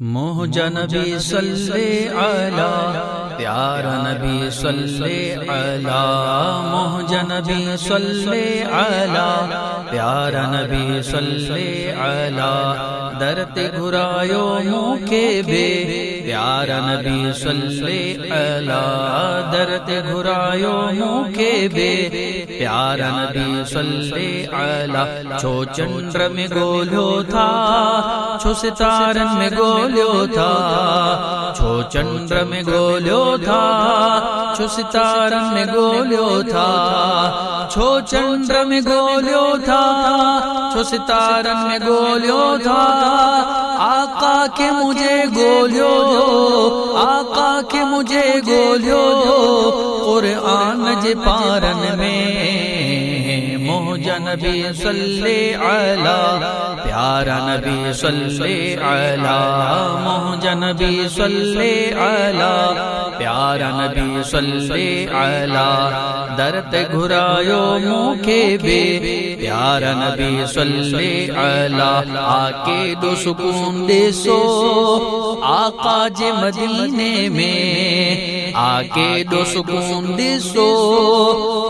मोहजा नबी सल्ले अला, प्यारा नबी सल्ले अला। मोहजा नबी सल्ले अला, प्यारा नबी सल्ले अला। दरते घुरायो मुखे बे, प्यारा नबी सल्ले अला। दरते घुरायो मुखे बे, प्यारा नबी सल्ले अला। छो चंद्र में गोल्यो था, छो सितारन में गोल्यो था। छो चंद्र में गोल्यो था, छो सितारन में गोल्यो था। छो चंद्र में गोल्यो था, छो सितारन में गोल्यो था। आका के मुझे गोल्यो, आका के मुझे गोल्यो। कुरआन जे पारन में मोहजा नबी सल्ले अला, प्यारा नबी सल्ले अला। मोहजा नबी सल्ले अला, प्यारा नबी सल्ले अला। दरते घुरायो मुखे बे, प्यारा नबी सल्ले अला। आके दो सुकून दे सो आका जे मदीने में। आके दो सुकून दे सो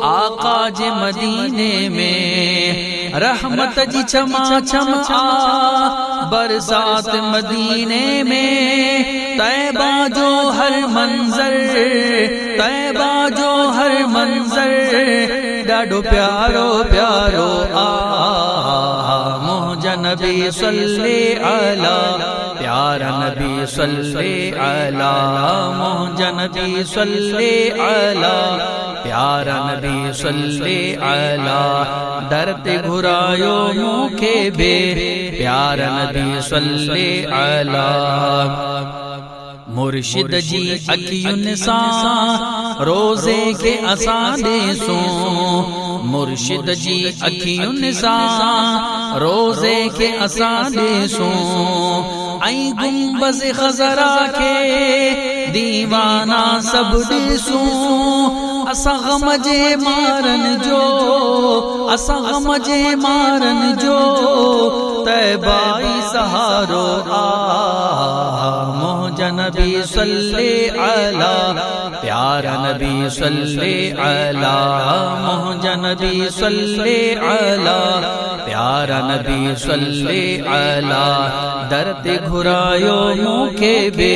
आका जे मदीने में। रहमत जी छमा छम आ बरसात मदीने में। तैबा जो हर मंजर, तैबा जो हर मंजर। डाडो प्यारो प्यारो आ मोहजा नबी सल्ले अला, प्यारा नबी सल्ले अला। मोहजा नबी सल्ले अला, प्यारा नबी सल्ले अला। दरते घुरायो मुखे बे, प्यारा नबी सल्ले अला। मुर्शिद जी अखियुन सा रोजे के असादे सो। मुर्शिद जी अखियुन सा रोजे के असादे सो। आई गुंबज़ खज़रा के दीवाना सब देसो। असा गम जे मारन जो, असा गम जे मारन जो। तैबाई सहारो आ मोहजा नबी सल्ले अला, प्यारा नबी सल्ले अला। मोहजा नबी सल्ले अला, प्यारा नबी सल्ले अला। दरते घुरायो मुखे बे,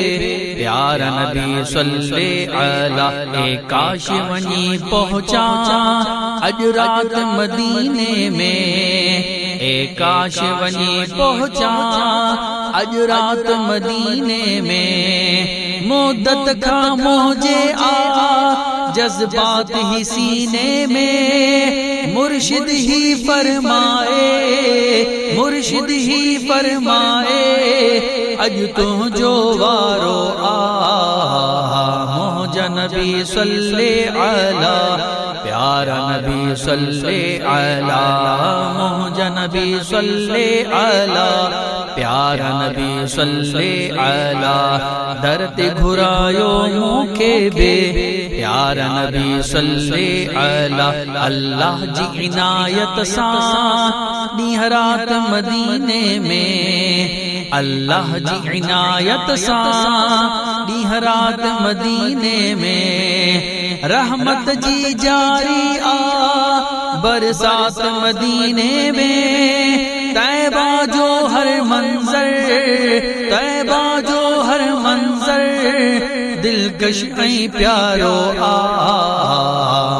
प्यारा नबी सल्ले अला। काश वनी पहुंचा अज रात मदीने में। काश वनी पहुंचा अज रात मदीने में। मुद्दत का मोजे आ जज्बात ही सीने में। मुर्शिद ही फरमाए, मुर्शिद ही फरमाए। अज तो जो वारो आ मोहजा नबी सल्ले अला, प्यारा नबी सल्ले अला। मोहजा नबी सल्ले अला, प्यारा नबी सल्ले अला। दरते घुरायो मुखे बे, प्यारा नबी सल्ले अला। अल्लाह जी इनायत सा निहरात मदीने में। अल्लाह जी इनायत सा निहरात मदीने में। रहमत जी जारी आ बरसात मदीने में। तैबा जो हर मंजर, तैबा जो हर मंजर। दिलकश ऐ प्यारो आ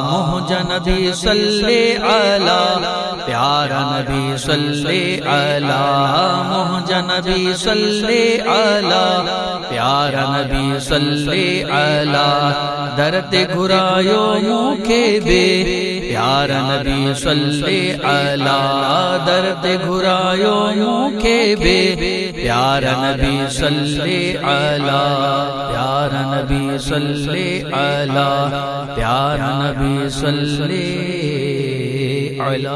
मोहजा नबी सल्ले अला, प्यारा नबी सल्ले अला। मोहजा नबी सल्ले अला, प्यारा नबी सल्ले अला। दरते घुरायो मुखे बे, प्यारा नबी सल्ले अला। दरते घुरायो मुखे बे, प्यारा नबी सल्ले अला। प्यारा नबी सल्ले अला, प्यारा नबी सल्ले अला।